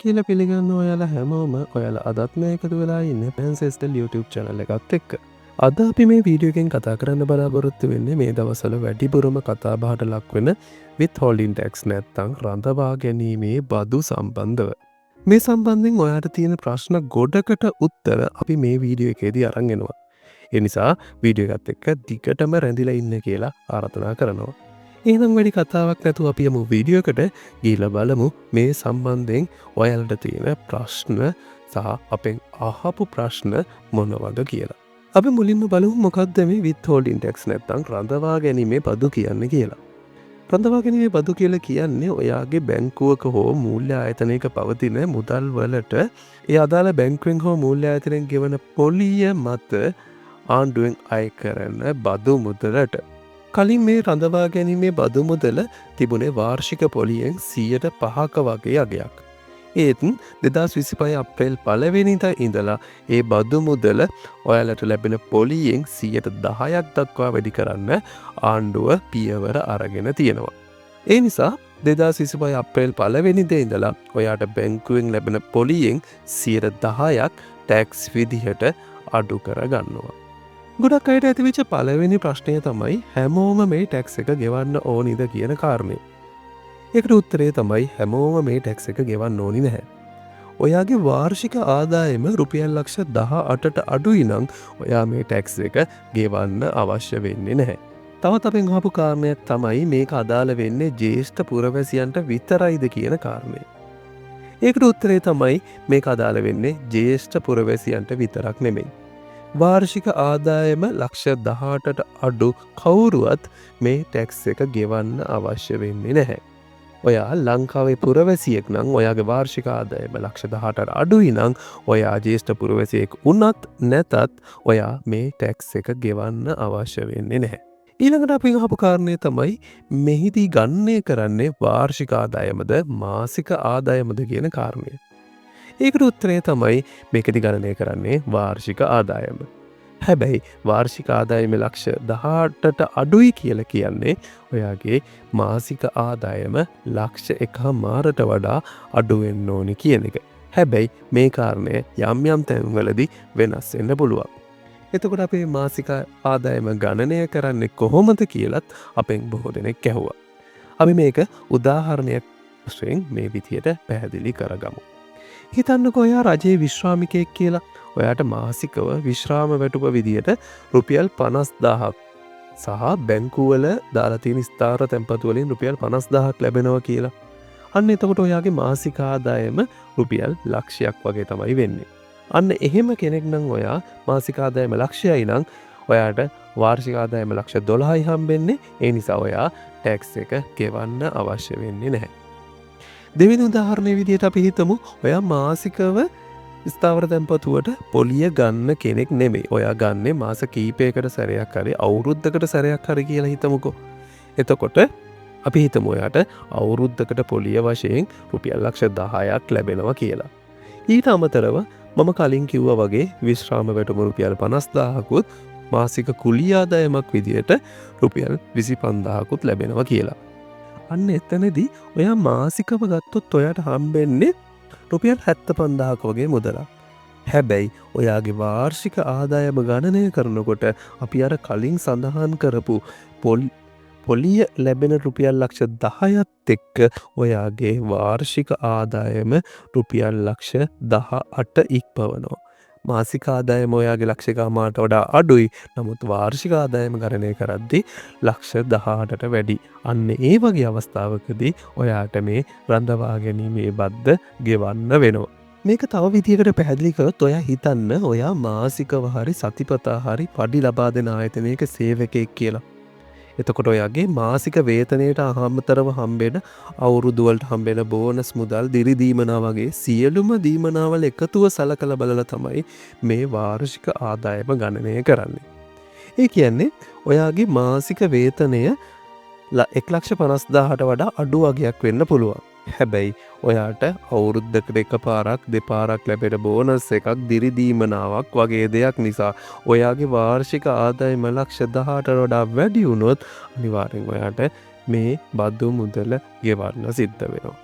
කියලා පිළිගන්න ඔයාලා හැමෝම ඔයාලා අදත් මේ එකතු වෙලා ඉන්න පැන්සෙස්ටල් YouTube channel එකත් එක්ක. අද අපි මේ වීඩියෝ එකෙන් කතා කරන්න බලාපොරොත්තු වෙන්නේ මේ දවස්වල වැඩිපුරම කතා බහට ලක් වෙන withholding tax නැත්තම් රඳවා ගැනීමේ බදු සම්බන්ධව. මේ සම්බන්ධයෙන් ඔයාට තියෙන ප්‍රශ්න ගොඩකට උත්තර අපි මේ වීඩියෝ එකේදී අරන් එනවා. ඒ නිසා වීඩියෝ එකත් එක්ක දිගටම රැඳිලා ඉන්න කියලා ආරාධනා කරනවා. එහෙනම් වැඩි කතාවක් නැතුව අපි යමු වීඩියෝ එකට ගිහිල්ලා බලමු මේ සම්බන්ධයෙන් ඔයාලට තියෙන ප්‍රශ්න සහ අපෙන් අහපු ප්‍රශ්න මොනවද කියලා. අපි මුලින්ම බලමු මොකක්ද මේ withholding tax නැත්නම් රඳවා ගැනීමේ බදු කියන්නේ කියලා. රඳවා ගැනීමේ බදු කියලා කියන්නේ ඔයාගේ බැංකුවක හෝ මූල්‍ය ආයතනයක පවතින මුදල් වලට ඒ අදාළ බැංකුවෙන් හෝ මූල්‍ය ආයතනයෙන් ගෙවන පොලිය මත ආණ්ඩුවෙන් අය කරන බදු මුදලට කලින් මේ රඳවා ගැනීමේ බදු මුදල තිබුණේ වාර්ෂික පොලියෙන් 5% වගේ අගයක්. ඒත් 2025 අප්‍රේල් 1 ඉඳලා ඒ බදු මුදල ඔයාලට ලැබෙන පොලියෙන් 10% දක්වා වැඩි කරන්න ආණ්ඩුව පියවර අරගෙන තියෙනවා. ඒ නිසා 2025 අප්‍රේල් 1 ඉඳලා ඔයාට බැංකුවෙන් ලැබෙන පොලියෙන් 10%ක් ටැක්ස් විදිහට අඩු කරගන්නවා. ගොඩක් අයට ඇතිවිච්ච පළවෙනි ප්‍රශ්නය තමයි හැමෝම මේ ටැක්ස් එක ගෙවන්න ඕනිද කියන කාරණය. ඒකට උත්තරේ තමයි හැමෝම මේ ටැක්ස් එක ගෙවන්න ඕනි නැහැ. ඔයාගේ වාර්ෂික ආදායම රුපියල් ලක්ෂ 18ට අඩුයි නම් ඔයා මේ ටැක්ස් එක ගෙවන්න අවශ්‍ය වෙන්නේ නැහැ. තවත් අපෙන් අහපු කාරණයක් තමයි මේක අදාළ වෙන්නේ ජ්‍යෙෂ්ඨ පුරවැසියන්ට විතරයිද කියන කාරණය. ඒකට උත්තරේ තමයි මේක අදාළ වෙන්නේ ජ්‍යෙෂ්ඨ පුරවැසියන්ට විතරක් නෙමෙයි. වාර්ෂික ආදායම ලක්ෂ 18ට අඩු කවුරුවත් මේ ටැක්ස් එක ගෙවන්න අවශ්‍ය වෙන්නේ නැහැ. ඔයා ලංකාවේ පුරවැසියෙක් නම් ඔයාගේ වාර්ෂික ආදායම ලක්ෂ 18ට අඩුයි නම් ඔයා ජ්‍යෙෂ්ඨ පුරවැසියෙක් වුණත් නැතත් ඔයා මේ ටැක්ස් එක ගෙවන්න අවශ්‍ය වෙන්නේ නැහැ. ඊළඟට අපි අහපු කාරණය තමයි මෙහිදී ගණනය කරන්නේ වාර්ෂික ආදායමද මාසික ආදායමද කියන කාරණය. ඒකට උත්තරේ තමයි මේකදි ගණනය කරන්නේ වාර්ෂික ආදායම. හැබැයි වාර්ෂික ආදායම ලක්ෂ 18ට අඩුයි කියලා කියන්නේ ඔයාගේ මාසික ආදායම ලක්ෂ 1.5ට වඩා අඩු වෙන්න ඕනි කියන එක. හැබැයි මේ කාරණය යම් යම් තැන්වලදී වෙනස් වෙන්න පුළුවන්. එතකොට අපේ මාසික ආදායම ගණනය කරන්නේ කොහොමද කියලත් අපෙන් බොහෝ දෙනෙක් ඇහුවා. අපි මේක උදාහරණයක් වශයෙන් මේ විදියට පැහැදිලි කරගමු. හිතන්නකෝ ඔයා රජයේ විශ්‍රාමිකයෙක් කියලා. ඔයාට මාසිකව විශ්‍රාම වැටුප විදියට රුපියල් 50000ක් සහ බැංකුවල දාලා තියෙන ස්ථාර තැන්පතු වලින් රුපියල් 50000ක් ලැබෙනවා කියලා. අන්න එතකොට ඔයාගේ මාසික ආදායම රුපියල් ලක්ෂයක් වගේ තමයි වෙන්නේ. අන්න එහෙම කෙනෙක් නම් ඔයා මාසික ආදායම ලක්ෂයයි නම් ඔයාට වාර්ෂික ආදායම ලක්ෂ 12යි හම්බෙන්නේ. ඒ නිසා ඔයා ටැක්ස් එක ගෙවන්න අවශ්‍ය වෙන්නේ නැහැ. දෙවෙනි උදාහරණය විදියට අපි හිතමු ඔයා මාසිකව ස්ථාවර තැන්පතුවට පොලිය ගන්න කෙනෙක් නෙමෙයි. ඔයා ගන්නේ මාස කීපයකට සැරයක් හරි අවුරුද්දකට සැරයක් හරි කියලා හිතමුකෝ. එතකොට අපි හිතමු ඔයාට අවුරුද්දකට පොලිය වශයෙන් රුපියල් ලක්ෂ 10ක් ලැබෙනවා කියලා. ඊට අමතරව මම කලින් කිව්වා වගේ විශ්‍රාම වැටුප රුපියල් 50000කුත් මාසික කුලී ආදායමක් විදියට රුපියල් 25000කුත් ලැබෙනවා කියලා. අන්න එතනදී ඔයා මාසිකව ගත්තොත් ඔයාට හම්බෙන්නේ රුපියල් 75000ක වගේ මුදලක්. හැබැයි ඔයාගේ වාර්ෂික ආදායම ගණනය කරනකොට අපි අර කලින් සඳහන් කරපු පොලිය ලැබෙන රුපියල් ලක්ෂ 10ත් එක්ක ඔයාගේ වාර්ෂික ආදායම රුපියල් ලක්ෂ 18 ඉක්මවනවා. මාසික ආදායම ඔයාගේ ලක්ෂකමාට වඩා අඩුයි. නමුත් වාර්ෂික ආදායම ගණනය කරද්දී ලක්ෂ 18ට වැඩි. අන්න ඒ වගේ අවස්ථාවකදී ඔයාට මේ රඳවා ගැනීමේ බද්ද ගෙවන්න වෙනවා. මේක තව විදිහකට පැහැදිලි කරොත් ඔයා හිතන්න ඔයා මාසිකව හරි සතිපතා හරි පඩි ලබා දෙන ආයතනයක සේවකයෙක් කියලා. එතකොට ඔයාගේ මාසික වේතනයට අහම්තරව හම්බෙන අවුරුදු වලට හම්බෙන බෝනස් මුදල් දිරි දීමනා වගේ සියලුම දීමනාවල එකතුව සලකලා බලලා තමයි මේ වාර්ෂික ආදායම ගණනය කරන්නේ. ඒ කියන්නේ ඔයාගේ මාසික වේතනය 1,50,000ට වඩා අඩු වගයක් වෙන්න පුළුවන්. හැබැයි ඔයාට අවුරුද්දකට එකපාරක් දෙපාරක් ලැබෙන බෝනස් එකක් දිරි දීමනාවක් වගේ දෙයක් නිසා ඔයාගේ වාර්ෂික ආදායම ලක්ෂ 18ට වඩා වැඩි වුණොත් අනිවාර්යෙන් ඔයාට මේ බදු මුදල ගෙවන්න සිද්ධ වෙනවා.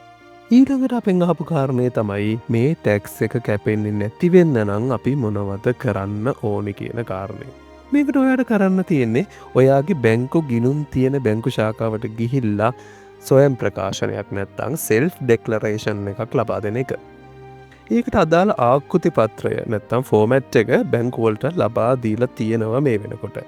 ඊළඟට අපෙන් අහපු කාරණය තමයි මේ ටැක්ස් එක කැපෙන්නේ නැති වෙන්න නම් අපි මොනවද කරන්න ඕනි කියන කාරණය. මේකට ඔයාට කරන්න තියෙන්නේ ඔයාගේ බැංකු ගිණුම් තියෙන බැංකු ශාඛාවට ගිහිල්ලා සොයම් ප්‍රකාශනයක් නැත්තං සෙල්ෆ් ඩෙක්ලරේෂන් එකක් ලබා දෙන එක. ඒකට අදාළ ආකෘති පත්‍රය නැත්තම් ෆෝමැට් එක බැංකුවලට ලබා දීලා තියෙනවා මේ වෙනකොට.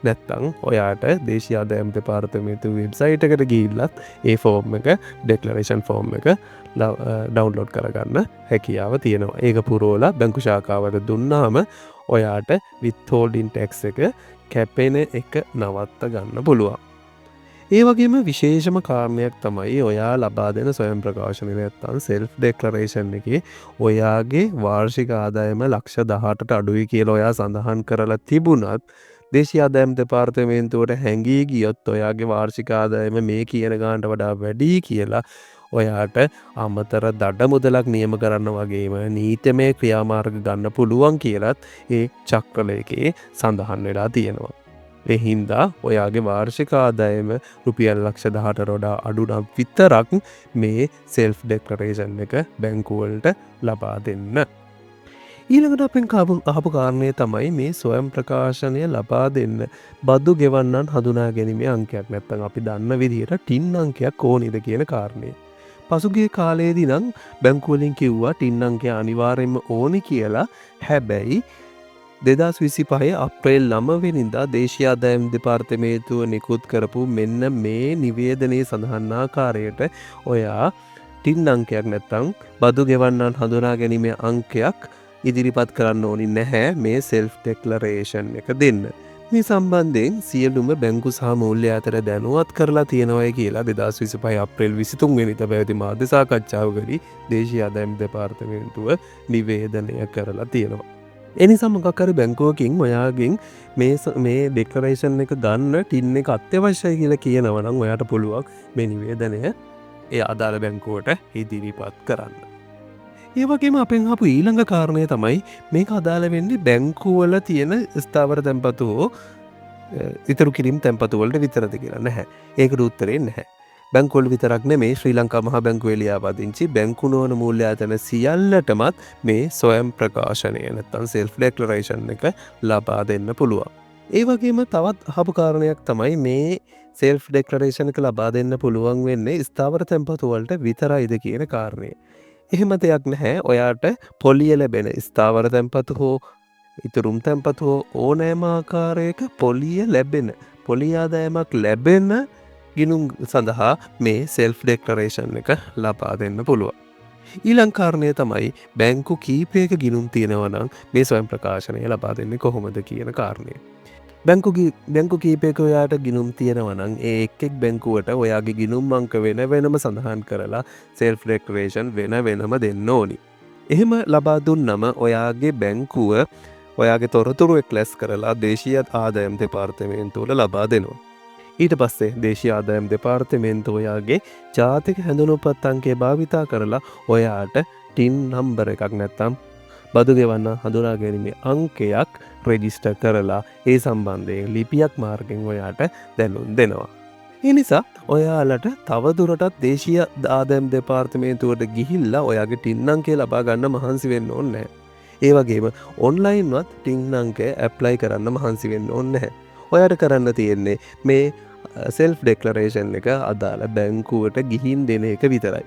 නැත්තං ඔයාට දේශීය ආදායම් දෙපාර්තමේන්තු වෙබ්සයිට් එකට ගිහිල්ලත් ඒ ෆෝම් එක ඩෙක්ලරේෂන් ෆෝම් එක ඩවුන්ලෝඩ් කරගන්න හැකියාව තියෙනවා. ඒක පුරෝලා බැංකු ශාඛාවට දුන්නාම ඔයාට විත්හෝල්ඩින් ටැක්ස් එක කැපෙන එක නවත්ත ගන්න පුළුවන්. ඒ වගේම විශේෂම කාරණයක් තමයි ඔයා ලබා දෙන සොයම් ප්‍රකාශනය නැත්තම් සෙල්ෆ් ඩෙක්ලරේෂන් එකේ ඔයාගේ වාර්ෂික ආදායම ලක්ෂ 18ට අඩුයි කියලා ඔයා සඳහන් කරලා තිබුණත් දේශීය ආදායම් දෙපාර්තමේන්තුවට හැංගී ගියොත් ඔයාගේ වාර්ෂික ආදායම මේ කියන ගානට වඩා වැඩි කියලා ඔයාට අමතර දඩ මුදලක් නියම කරන්න වගේම නීතිමය ක්‍රියාමාර්ග ගන්න පුළුවන් කියලත් ඒ චක්‍රලේඛයේ සඳහන් වෙලා තියෙනවා. ඒ හින්දා ඔයාගේ වාර්ෂික ආදායම රුපියල් ලක්ෂ 18ට වඩා අඩු නම් විතරක් මේ සෙල්ෆ් ඩෙක්ලරේෂන් එක බැංකුවලට ලබා දෙන්න. ඊළඟට අපෙන් අහපු කාරණය තමයි මේ සොයම් ප්‍රකාශනය ලබා දෙන්න බදු ගෙවන්නන් හඳුනා ගැනීමේ අංකයක් නැත්තම් අපි දන්න විදිහට ටින් අංකයක් ඕනේද කියන කාරණය. පසුගිය කාලයේදී නම් බැංකුව වලින් කිව්වා ටින් අංකය අනිවාර්යයෙන්ම ඕනි කියලා. හැබැයි 2025 අප්‍රේල් 9 වෙනිදා දේශීය ආදායම් දෙපාර්තමේන්තුව නිකුත් කරපු මෙන්න මේ නිවේදනයේ සඳහන් ආකාරයට ඔයා ටින් අංකයක් නැත්තම් බදු ගෙවන්නන් හඳුනා ගැනීමේ අංකයක් ඉදිරිපත් කරන්න ඕනි නැහැ මේ සෙල්ෆ් ඩෙක්ලරේෂන් එක දෙන්න. මේ සම්බන්ධයෙන් සියලුම බැංකු සහ මූල්‍ය අතර දැනුවත් කරලා තියෙනවා කියලා 2025 අප්‍රේල් 23 වෙනිදා පැවති මාධ්‍ය සාකච්ඡාවකදී දේශීය ආදායම් දෙපාර්තමේන්තුව නිවේදනය කරලා තියෙනවා. එනිසා මොකක් හරි බැංකුවකින් ඔයාගෙන් මේ ඩෙක්ලරේෂන් එක ගන්න ටින් එක අත්‍යවශ්‍යයි කියලා කියනවා නම් ඔයාට පුළුවන් මේ නිවේදනය ඒ අදාළ බැංකුවට ඉදිරිපත් කරන්න. ඒ වගේම අපෙන් ආපු ඊළඟ කාරණය තමයි මේක අදාළ වෙන්නේ බැංකුවල තියෙන ස්ථාවර තැන්පතු හෝ ඉතුරු කිරීම් තැන්පතු වලට විතරද කියලා. නැහැ. ඒකට උත්තරේ නැහැ. බැංකුවල විතරක් නෙමේ ශ්‍රී ලංකා මහා බැංකුවේ ලියාපදිංචි බැංකු නොවන මූල්‍ය ආයතන සියල්ලටමත් මේ සොයම් ප්‍රකාශනය නැත්තම් සෙල්ෆ් ඩෙක්ලරේෂන් එක ලබා දෙන්න පුළුවන්. ඒ වගේම තවත් අහපු කාරණයක් තමයි මේ සෙල්ෆ් ඩෙක්ලරේෂන් එක ලබා දෙන්න පුළුවන් වෙන්නේ ස්ථාවර තැන්පතු වලට විතරයිද කියන කාරණය. එහෙම දෙයක් නැහැ. ඔයාට පොලිය ලැබෙන ස්ථාවර තැන්පතු හෝ ඉතුරුම් තැන්පතු හෝ ඕනෑම ආකාරයක පොලිය ලැබෙන පොලිය ආදායමක් ලැබෙන ගිණුම් සඳහා මේ සෙල්ෆ් ඩෙක්ලරේෂන් එක ලබා දෙන්න පුළුවන්. ඊළඟ කාරණය තමයි බැංකු කීපයක ගිණුම් තියෙනවා නම් මේ ස්වයං ප්‍රකාශනය ලබා දෙන්නේ කොහොමද කියන කාරණය. බැංකු කීපයක ඔයාට ගිණුම් තියෙනවා නම් ඒ එක් බැංකුවට ඔයාගේ ගිණුම් අංක වෙනම සඳහන් කරලා සෙල්ෆ් ඩෙක්ලරේෂන් වෙනම දෙන්න ඕනි. එහෙම ලබා දුන්නම ඔයාගේ බැංකුව ඔයාගේ තොරතුරු එක්ලැස් කරලා දේශීය ආදායම් දෙපාර්තමේන්තුවට ලබා දෙනවා. ඊට පස්සේ දේශීය ආදායම් දෙපාර්තමේන්තුව ඔයාගේ ජාතික හැඳුනුම්පත් අංකය භාවිතා කරලා ඔයාට ටින් නම්බර් එකක් නැත්තම් බදු ගෙවන්න හඳුනා ගැනීමේ අංකයක් රෙජිස්ටර් කරලා ඒ සම්බන්ධයෙන් ලිපියක් මාර්ගෙන් ඔයාට දැනුම් දෙනවා. ඒ නිසා ඔයාලට තවදුරටත් දේශීය ආදායම් දෙපාර්තමේන්තුවට ගිහිල්ලා ඔයාගේ ටින් අංකය ලබා ගන්න මහන්සි වෙන්න ඕනේ නැහැ. ඒ වගේම ඔන්ලයින්වත් ටින් අංකය ඇප්ලයි කරන්න මහන්සි වෙන්න ඕනේ නැහැ. ඔයාට කරන්න තියෙන්නේ මේ සෙල්ෆ් ඩෙක්ලරේෂන් එක අදාළ බැංකුවට ගිහින් දෙන එක විතරයි.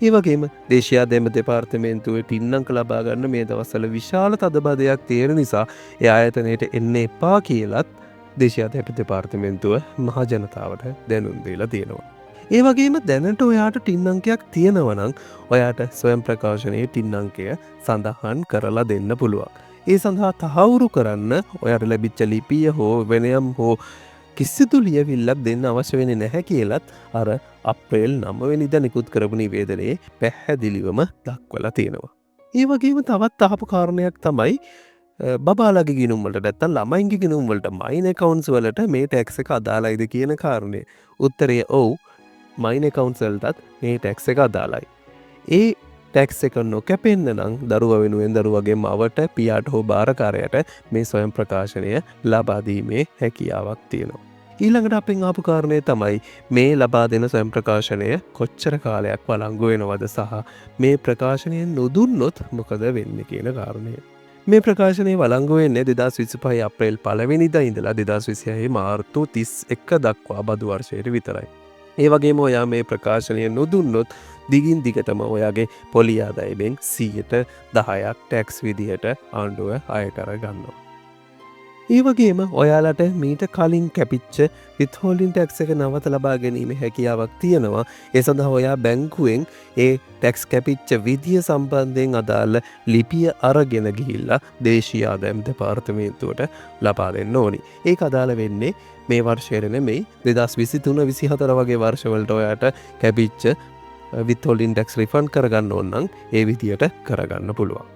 ඒ වගේම දේශීය ආදායම් දෙපාර්තමේන්තුවේ ටින් අංක ලබා ගන්න මේ දවස්වල විශාල තදබදයක් තියෙන නිසා ඒ ආයතනයට එන්න එපා කියලත් දේශීය ආදායම් දෙපාර්තමේන්තුව මහ ජනතාවට දැනුම් දීලා තියෙනවා. ඒ වගේම දැනට ඔයාට ටින් අංකයක් තියෙනවා නම් ඔයාට ස්වයං ප්‍රකාශනයේ ටින් අංකය සඳහන් කරලා දෙන්න පුළුවන්. ඒ සඳහා තහවුරු කරන්න ඔයාට ලැබිච්ච ලිපිය හෝ වෙනයම් හෝ කිසිදු ලියවිල්ලක් දෙන්න අවශ්‍ය වෙන්නේ නැහැ කියලත් අර අප්‍රේල් 9 වෙනිදා නිකුත් කරපු නිවේදනයේ පැහැදිලිවම දක්වලා තියෙනවා. ඒ වගේම තවත් අහපු කාරණයක් තමයි බබාලගේ ගිණුම් වලට නැත්තම් ළමයින්ගේ ගිණුම් වලට මයින් accounts වලට මේ tax එක අදාළයිද කියන කාරණය. උත්තරය ඔව්. මයින් accounts වලටත් මේ tax එක අදාළයි. ඒ ටැක්ස් එක නොකැපෙන්න නම් දරුවා වෙනුවෙන් දරුවගේ මවට පියාට හෝ භාරකාරයට මේ ස්වයං ප්‍රකාශනය ලබා දීමේ හැකියාවක් තියෙනවා. ඊළඟට අපෙන් ආපු කාරණය තමයි මේ ලබා දෙන ස්වයං ප්‍රකාශනය කොච්චර කාලයක් වළංගු වෙනවද සහ මේ ප්‍රකාශනයෙන් නොදුන්නොත් මොකද වෙන්නේ කියන කාරණය. මේ ප්‍රකාශනය වළංගු වෙන්නේ 2025 අප්‍රේල් 1 වෙනිදා ඉඳලා 2026 මාර්තු 31 දක්වා බදු වර්ෂයට විතරයි. ඒ වගේම ඔයා මේ ප්‍රකාශනය නොදුන්නොත් දිගින් දිගටම ඔයාගේ පොලි ආදායමෙන් 10% ටැක්ස් විදිහට ආණ්ඩුව අය කර ගන්නවා. ඒ වගේම ඔයාලට මීට කලින් කැපිච්ච විත්හෝල්ඩින් ටැක්ස් එක නවත ලබා ගැනීම හැකියාවක් තියෙනවා. ඒ සඳහා ඔයා බැංකුවෙන් ඒ ටැක්ස් කැපිච්ච විදිය සම්බන්ධයෙන් අදාළ ලිපිය අරගෙන ගිහිල්ලා දේශීය ආදායම් දෙපාර්තමේන්තුවට ලබා දෙන්න ඕනි. ඒක අදාළ වෙන්නේ මේ වර්ෂයට නෙමෙයි 2023-24 වගේ වර්ෂවලට ඔයාට කැපිච්ච විත්හෝල්ඩින් ටැක්ස් රිෆන්ඩ් කරගන්න ඕන නම් ඒ විදියට කරගන්න පුළුවන්.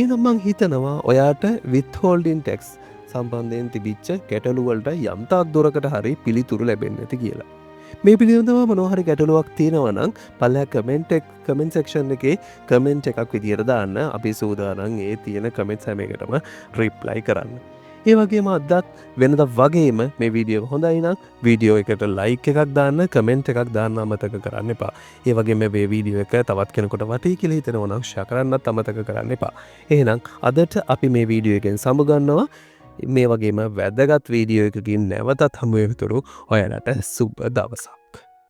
එනම් මං හිතනවා ඔයාට විත්හෝල්ඩින් ටැක්ස් සම්බන්ධයෙන් තිබිච්ච ගැටලුවලට යම්තාක් දුරකට හරි පිළිතුරු ලැබෙන්නේ නැති කියලා. මේ පිළිබඳව මොනවා හරි ගැටලුවක් තියෙනවා නම් පල්ලෙහා කමෙන්ට් සෙක්ෂන් එකේ කමෙන්ට් එකක් විදියට දාන්න. අපි සූදානම් ඒ තියෙන කමෙන්ට්ස් හැම එකටම රිප්ලයි කරන්න. ඒ වගේම අදත් වෙනද වගේම මේ වීඩියෝ හොඳයි නම් වීඩියෝ එකට ලයික් එකක් දාන්න, කමෙන්ට් එකක් දාන්න අමතක කරන්න එපා. ඒ වගේම මේ වීඩියෝ එක තවත් කෙනෙකුට වටී කියලා හිතෙනවා නම් ෂෙයා කරන්නත් අමතක කරන්න එපා. එහෙනම් අදට අපි මේ වීඩියෝ එකෙන් සමුගන්නවා. මේ වගේම වැදගත් වීඩියෝ එකකින් නැවතත් හමු වෙනතුරු ඔයාලට සුබ දවසක්.